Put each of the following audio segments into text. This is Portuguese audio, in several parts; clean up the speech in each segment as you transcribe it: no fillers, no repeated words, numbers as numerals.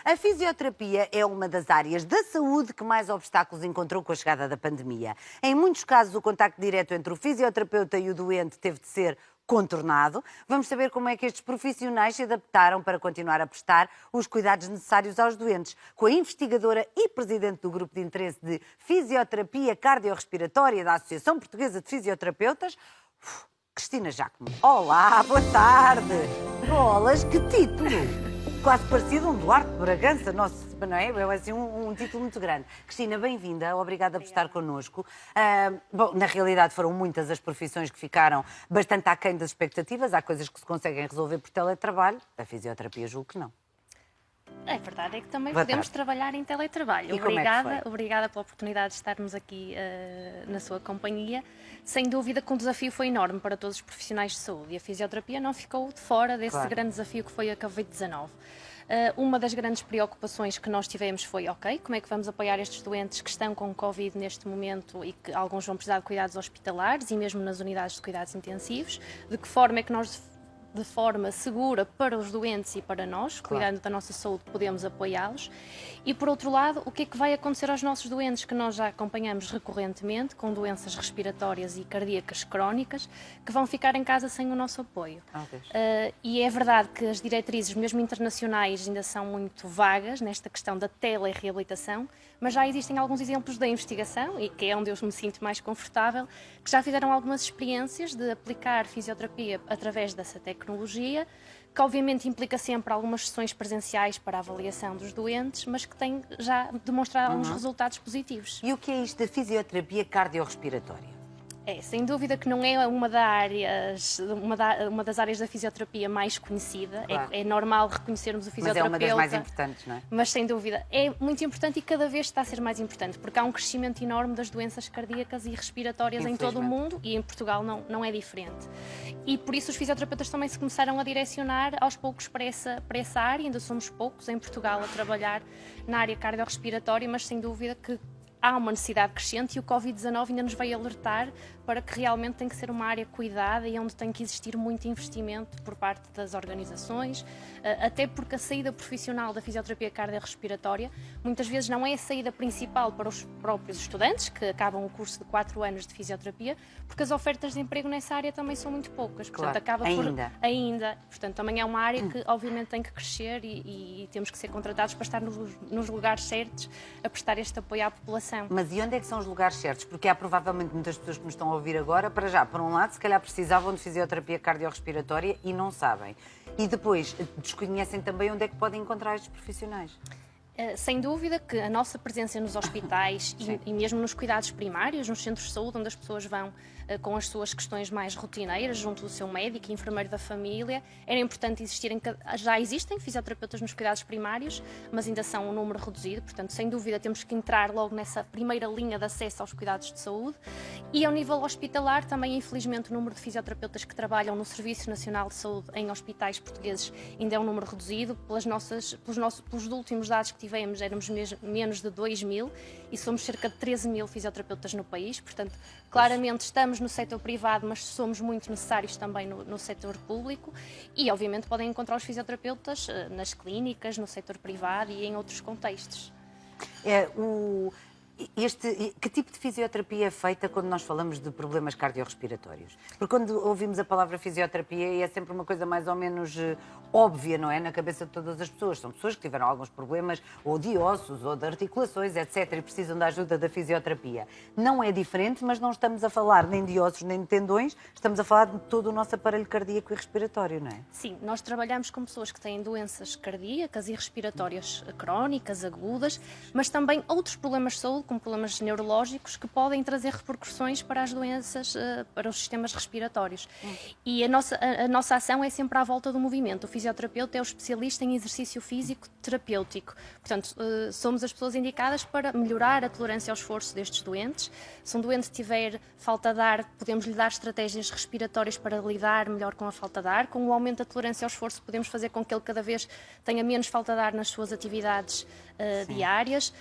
A fisioterapia é uma das áreas da saúde que mais obstáculos encontrou com a chegada da pandemia. Em muitos casos, o contacto direto entre o fisioterapeuta e o doente teve de ser contornado. Vamos saber como é que estes profissionais se adaptaram para continuar a prestar os cuidados necessários aos doentes. Com a investigadora e presidente do Grupo de Interesse de Fisioterapia Cardiorrespiratória da Associação Portuguesa de Fisioterapeutas, Cristina Jacome. Olá, boa tarde. Bolas, que título! Quase parecido um Duarte de Bragança, nosso, não é? É assim um título muito grande. Cristina, bem-vinda, obrigada por estar connosco. Bom, na realidade foram muitas as profissões que ficaram bastante aquém das expectativas. Há coisas que se conseguem resolver por teletrabalho, a fisioterapia julgo que não. É verdade, é que também Boa podemos tarde. trabalhar em teletrabalho. E como é que foi? Obrigada pela oportunidade de estarmos aqui na sua companhia. Sem dúvida que um desafio foi enorme para todos os profissionais de saúde e a fisioterapia não ficou de fora desse grande desafio que foi a Covid-19. Uma das grandes preocupações que nós tivemos foi, como é que vamos apoiar estes doentes que estão com Covid neste momento e que alguns vão precisar de cuidados hospitalares e mesmo nas unidades de cuidados intensivos, de que forma é que nós, de forma segura para os doentes e para nós, cuidando da nossa saúde, podemos apoiá-los. E, por outro lado, o que é que vai acontecer aos nossos doentes que nós já acompanhamos recorrentemente, com doenças respiratórias e cardíacas crónicas, que vão ficar em casa sem o nosso apoio. E é verdade que as diretrizes, mesmo internacionais, ainda são muito vagas nesta questão da telereabilitação, mas já existem alguns exemplos da investigação, e que é onde eu me sinto mais confortável, que já fizeram algumas experiências de aplicar fisioterapia através dessa tecnologia, que obviamente implica sempre algumas sessões presenciais para a avaliação dos doentes, mas que tem já demonstrado alguns resultados positivos. E o que é isto da fisioterapia cardiorrespiratória? Sem dúvida que não é uma das áreas da fisioterapia mais conhecida. Claro. É normal reconhecermos o fisioterapeuta. Mas é uma das mais importantes, não é? Mas sem dúvida é muito importante e cada vez está a ser mais importante, porque há um crescimento enorme das doenças cardíacas e respiratórias em todo o mundo e em Portugal não é diferente. E por isso os fisioterapeutas também se começaram a direcionar aos poucos para essa área. Ainda somos poucos em Portugal a trabalhar na área cardiorrespiratória, mas sem dúvida que há uma necessidade crescente e o Covid-19 ainda nos veio alertar para que realmente tem que ser uma área cuidada e onde tem que existir muito investimento por parte das organizações, até porque a saída profissional da fisioterapia cardiorrespiratória muitas vezes não é a saída principal para os próprios estudantes, que acabam o curso de 4 anos de fisioterapia, porque as ofertas de emprego nessa área também são muito poucas. Portanto, ainda. Portanto, também é uma área que obviamente tem que crescer e temos que ser contratados para estar nos lugares certos a prestar este apoio à população. Mas e onde é que são os lugares certos? Porque há provavelmente muitas pessoas que nos estão a ouvir agora, para já, por um lado, se calhar precisavam de fisioterapia cardiorrespiratória e não sabem. E depois, desconhecem também onde é que podem encontrar estes profissionais. Sem dúvida que a nossa presença nos hospitais e mesmo nos cuidados primários, nos centros de saúde, onde as pessoas vão com as suas questões mais rotineiras, junto do seu médico e enfermeiro da família, era importante existirem, já existem fisioterapeutas nos cuidados primários, mas ainda são um número reduzido, portanto, sem dúvida, temos que entrar logo nessa primeira linha de acesso aos cuidados de saúde. E ao nível hospitalar, também, infelizmente, o número de fisioterapeutas que trabalham no Serviço Nacional de Saúde em hospitais portugueses ainda é um número reduzido. Pelos últimos dados que tivemos, éramos menos de 2.000 e somos cerca de 13.000 fisioterapeutas no país, portanto, claramente estamos no setor privado, mas somos muito necessários também no setor público e, obviamente, podem encontrar os fisioterapeutas nas clínicas, no setor privado e em outros contextos. Que tipo de fisioterapia é feita quando nós falamos de problemas cardiorrespiratórios? Porque quando ouvimos a palavra fisioterapia é sempre uma coisa mais ou menos óbvia, não é? Na cabeça de todas as pessoas. São pessoas que tiveram alguns problemas ou de ossos ou de articulações, etc. e precisam da ajuda da fisioterapia. Não é diferente, mas não estamos a falar nem de ossos nem de tendões, estamos a falar de todo o nosso aparelho cardíaco e respiratório, não é? Sim, nós trabalhamos com pessoas que têm doenças cardíacas e respiratórias crónicas, agudas, mas também outros problemas de saúde, como problemas neurológicos, que podem trazer repercussões para as doenças, para os sistemas respiratórios. E a nossa ação é sempre à volta do movimento. O fisioterapeuta é o especialista em exercício físico terapêutico. Portanto, somos as pessoas indicadas para melhorar a tolerância ao esforço destes doentes. Se um doente tiver falta de ar, podemos lhe dar estratégias respiratórias para lidar melhor com a falta de ar. Com o aumento da tolerância ao esforço, podemos fazer com que ele cada vez tenha menos falta de ar nas suas atividades diárias.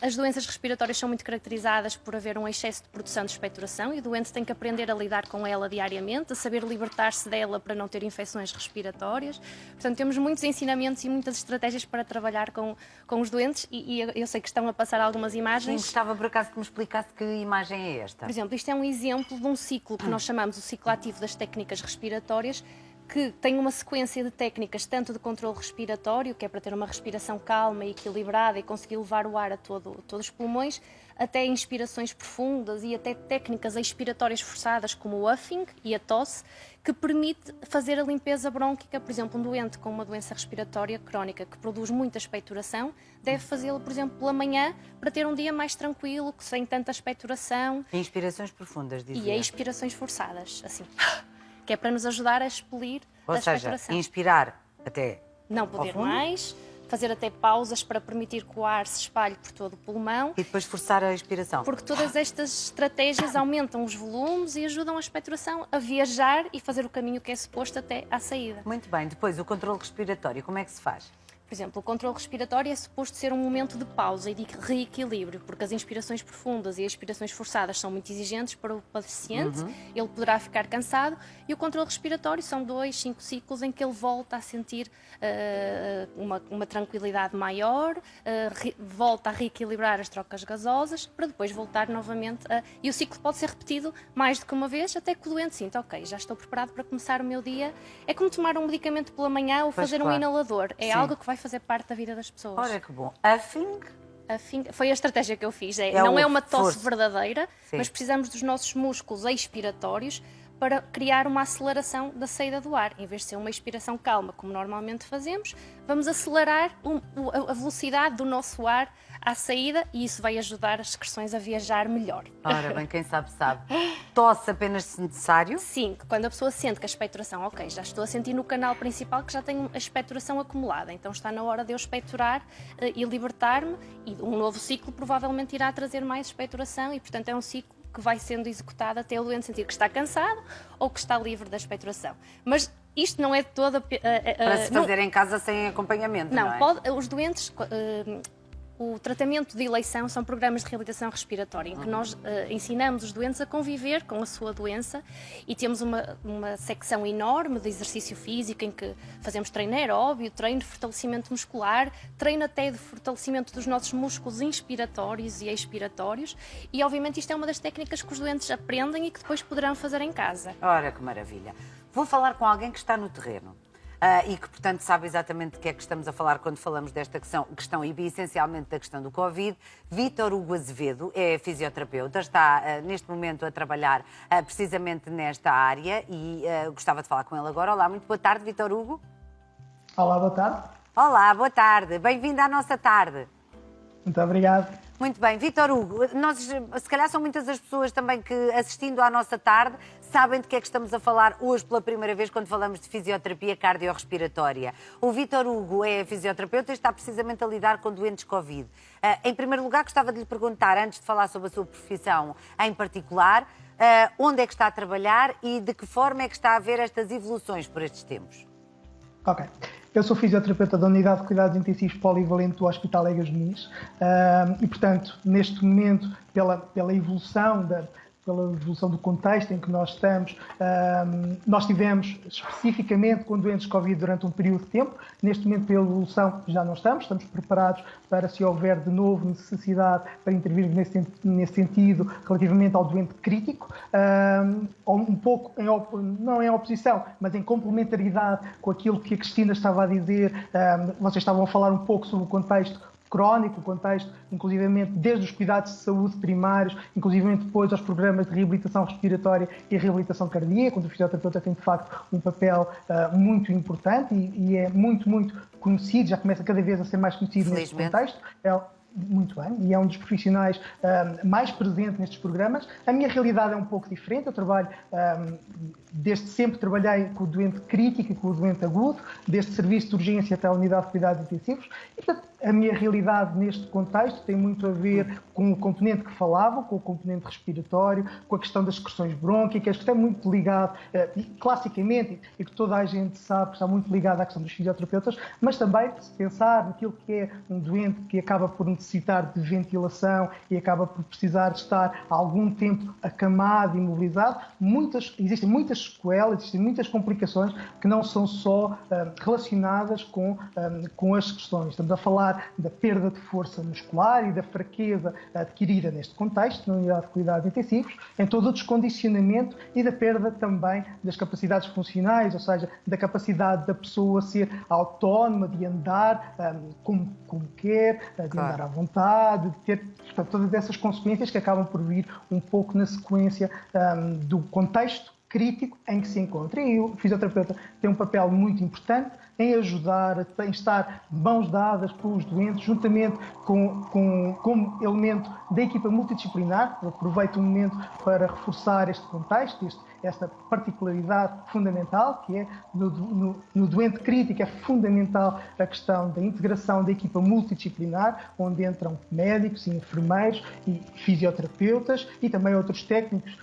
As doenças respiratórias são muito caracterizadas por haver um excesso de produção de expectoração e o doente tem que aprender a lidar com ela diariamente, a saber libertar-se dela para não ter infecções respiratórias. Portanto, temos muitos ensinamentos e muitas estratégias para trabalhar com os doentes e eu sei que estão a passar algumas imagens. Sim, gostava por acaso que me explicasse que imagem é esta. Por exemplo, isto é um exemplo de um ciclo que nós chamamos o ciclo ativo das técnicas respiratórias, que tem uma sequência de técnicas tanto de controle respiratório, que é para ter uma respiração calma e equilibrada e conseguir levar o ar a todos os pulmões, até inspirações profundas e até técnicas expiratórias forçadas, como o huffing e a tosse, que permite fazer a limpeza brônquica. Por exemplo, um doente com uma doença respiratória crónica que produz muita expectoração, deve fazê-lo, por exemplo, pela manhã, para ter um dia mais tranquilo, sem tanta expectoração. Inspirações profundas, dizia. E expirações forçadas, assim, que é para nos ajudar a expelir a Ou seja, expectoração. inspirar até Não poder ao fundo. mais, fazer até pausas para permitir que o ar se espalhe por todo o pulmão, E depois forçar a expiração. porque todas estas estratégias aumentam os volumes e ajudam a expectoração a viajar e fazer o caminho que é suposto até à saída. Muito bem. Depois, o controle respiratório, como é que se faz? Por exemplo, o controle respiratório é suposto ser um momento de pausa e de reequilíbrio, porque as inspirações profundas e as expirações forçadas são muito exigentes para o paciente, ele poderá ficar cansado, e o controle respiratório são 2, 5 ciclos em que ele volta a sentir uma tranquilidade maior, volta a reequilibrar as trocas gasosas, para depois voltar novamente a... E o ciclo pode ser repetido mais do que uma vez, até que o doente sinta, ok, já estou preparado para começar o meu dia. É como tomar um medicamento pela manhã ou fazer um inalador, é Sim. algo que vai fazer parte da vida das pessoas. Ora, que bom. Huffing, Foi a estratégia que eu fiz. É Não o é uma tosse força. verdadeira, Sim. mas precisamos dos nossos músculos expiratórios para criar uma aceleração da saída do ar. Em vez de ser uma expiração calma, como normalmente fazemos, vamos acelerar a velocidade do nosso ar à saída e isso vai ajudar as secreções a viajar melhor. ora bem, quem sabe, sabe. Tosse apenas se necessário. Sim, quando a pessoa sente que a expectoração, ok, já estou a sentir no canal principal que já tenho a expectoração acumulada, então está na hora de eu expectorar e libertar-me, e um novo ciclo provavelmente irá trazer mais expectoração e, portanto, é um ciclo que vai sendo executado até o doente sentir que está cansado ou que está livre da expectoração. Mas isto não é de toda... Para se fazer em casa sem acompanhamento, não é? Os doentes... O tratamento de eleição são programas de reabilitação respiratória, em que nós ensinamos os doentes a conviver com a sua doença e temos uma secção enorme de exercício físico em que fazemos treino aeróbio, treino de fortalecimento muscular, treino até de fortalecimento dos nossos músculos inspiratórios e expiratórios e, obviamente, isto é uma das técnicas que os doentes aprendem e que depois poderão fazer em casa. Ora, que maravilha. Vou falar com alguém que está no terreno. E que, portanto, sabe exatamente de que é que estamos a falar quando falamos desta questão e essencialmente da questão do Covid. Vítor Hugo Azevedo é fisioterapeuta, está neste momento a trabalhar precisamente nesta área e gostava de falar com ele agora. Olá, muito boa tarde, Vítor Hugo. Olá, boa tarde. Olá, boa tarde. Bem-vindo à nossa tarde. Muito obrigado. Muito bem, Vítor Hugo, nós, se calhar são muitas as pessoas também que, assistindo à nossa tarde, sabem de que é que estamos a falar hoje pela primeira vez quando falamos de fisioterapia cardiorrespiratória. O Vítor Hugo é fisioterapeuta e está precisamente a lidar com doentes Covid. Em primeiro lugar, gostava de lhe perguntar, antes de falar sobre a sua profissão em particular, onde é que está a trabalhar e de que forma é que está a ver estas evoluções por estes tempos? Ok. Eu sou fisioterapeuta da Unidade de Cuidados Intensivos Polivalente do Hospital Egas Muniz e, portanto, neste momento, pela evolução do contexto em que nós estamos, nós tivemos especificamente com doentes Covid durante um período de tempo. Neste momento, pela evolução, já não estamos preparados para, se houver de novo necessidade, para intervir nesse sentido relativamente ao doente crítico, um pouco, não em oposição, mas em complementaridade com aquilo que a Cristina estava a dizer. Vocês estavam a falar um pouco sobre o contexto crónico, o contexto, inclusivamente, desde os cuidados de saúde primários, inclusivamente depois aos programas de reabilitação respiratória e reabilitação cardíaca, onde o fisioterapeuta tem, de facto, um papel muito importante e é muito, muito conhecido, já começa cada vez a ser mais conhecido neste contexto. Muito bem, e é um dos profissionais mais presentes nestes programas. A minha realidade é um pouco diferente, eu trabalho, desde sempre trabalhei com o doente crítico e com o doente agudo, desde serviço de urgência até a unidade de cuidados intensivos, e portanto A minha realidade neste contexto tem muito a ver com o componente que falava, com o componente respiratório, com a questão das secreções brônquicas, que está muito ligado, classicamente, e que toda a gente sabe, está muito ligado à questão dos fisioterapeutas, mas também, se pensar naquilo que é um doente que acaba por necessitar de ventilação e acaba por precisar de estar algum tempo acamado, imobilizado, existem muitas sequelas, existem muitas complicações que não são só relacionadas com as questões. Estamos a falar da perda de força muscular e da fraqueza adquirida neste contexto, na unidade de cuidados intensivos, em todo o descondicionamento e da perda também das capacidades funcionais, ou seja, da capacidade da pessoa ser autónoma, de andar como quer, de andar à vontade, de ter, portanto, todas essas consequências que acabam por vir um pouco na sequência do contexto crítico em que se encontra. E o fisioterapeuta tem um papel muito importante em ajudar, em estar mãos dadas com os doentes, juntamente como elemento da equipa multidisciplinar. Eu aproveito o momento para reforçar este contexto, esta particularidade fundamental, que é no doente crítico é fundamental a questão da integração da equipa multidisciplinar, onde entram médicos e enfermeiros e fisioterapeutas e também outros técnicos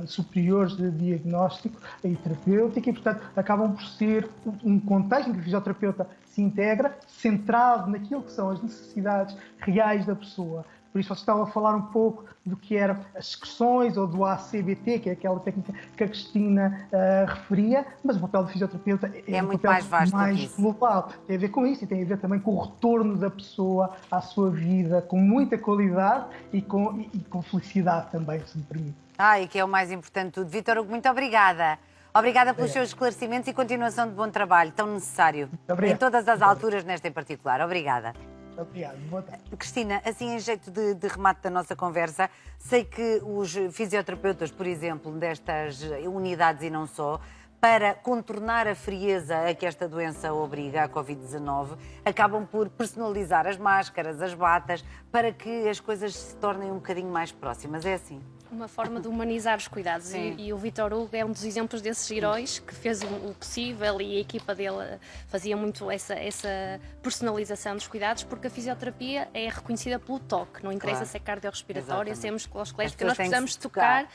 superiores de diagnóstico e terapêutico e, portanto, acabam por ser um contexto em que o fisioterapeuta se integra, centrado naquilo que são as necessidades reais da pessoa. Por isso, você estava a falar um pouco do que eram as secreções ou do ACBT, que é aquela técnica que a Cristina referia, mas o papel do fisioterapeuta é um muito papel mais vasto mais global. Tem a ver com isso e tem a ver também com o retorno da pessoa à sua vida, com muita qualidade e com felicidade também, se me permite. E que é o mais importante de tudo. Vítor Hugo, muito obrigada. Obrigada pelos seus esclarecimentos e continuação de bom trabalho, tão necessário em todas as alturas, nesta em particular. Obrigada. Obrigado. Boa tarde. Cristina, assim em jeito de remate da nossa conversa, sei que os fisioterapeutas, por exemplo, destas unidades e não só, para contornar a frieza a que esta doença obriga, a Covid-19, acabam por personalizar as máscaras, as batas, para que as coisas se tornem um bocadinho mais próximas. É assim? Uma forma de humanizar os cuidados e o Vítor Hugo é um dos exemplos desses heróis que fez o possível e a equipa dele fazia muito essa personalização dos cuidados, porque a fisioterapia é reconhecida pelo toque, não interessa se é cardiorrespiratória, se é musculoesquelética, porque nós precisamos tocar,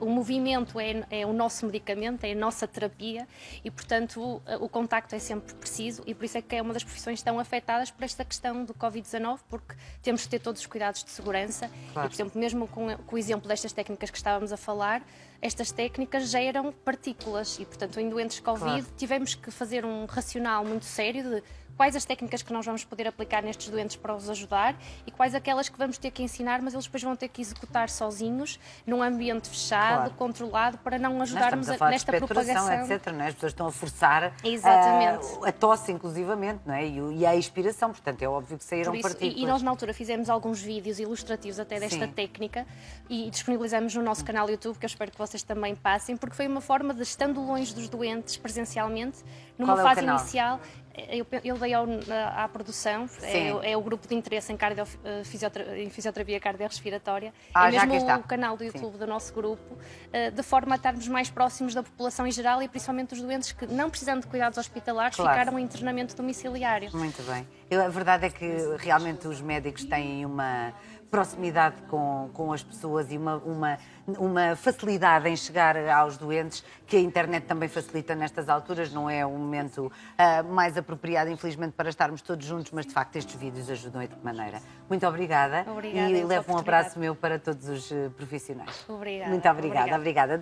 o movimento é o nosso medicamento, é a nossa terapia e, portanto, o contacto é sempre preciso e por isso é que é uma das profissões tão afetadas por esta questão do Covid-19, porque temos que ter todos os cuidados de segurança e, por exemplo, mesmo com o exemplo destas técnicas que estávamos a falar, estas técnicas geram partículas e, portanto, em doentes Covid tivemos que fazer um racional muito sério de quais as técnicas que nós vamos poder aplicar nestes doentes para os ajudar e quais aquelas que vamos ter que ensinar, mas eles depois vão ter que executar sozinhos, num ambiente fechado, controlado, para não ajudarmos nesta propagação. Etc, não é? As pessoas estão a forçar a tosse, inclusivamente, não é? E a expiração, portanto, é óbvio que saíram partículas. E nós, na altura, fizemos alguns vídeos ilustrativos até desta técnica e disponibilizamos no nosso canal YouTube, que eu espero que vocês também passem, porque foi uma forma de, estando longe dos doentes presencialmente, numa fase inicial, eu dei à produção, é o grupo de interesse em fisioterapia cardiorrespiratória, é mesmo o canal do YouTube do nosso grupo, de forma a estarmos mais próximos da população em geral e principalmente dos doentes que, não precisando de cuidados hospitalares, ficaram em internamento domiciliário. Muito bem. A verdade é que realmente os médicos têm uma proximidade com as pessoas e uma facilidade em chegar aos doentes que a internet também facilita nestas alturas. Não é o momento mais apropriado, infelizmente, para estarmos todos juntos, mas de facto estes vídeos ajudam e de que maneira. Muito obrigada. Obrigada E levo um abraço meu para todos os profissionais. Obrigada. Muito obrigada.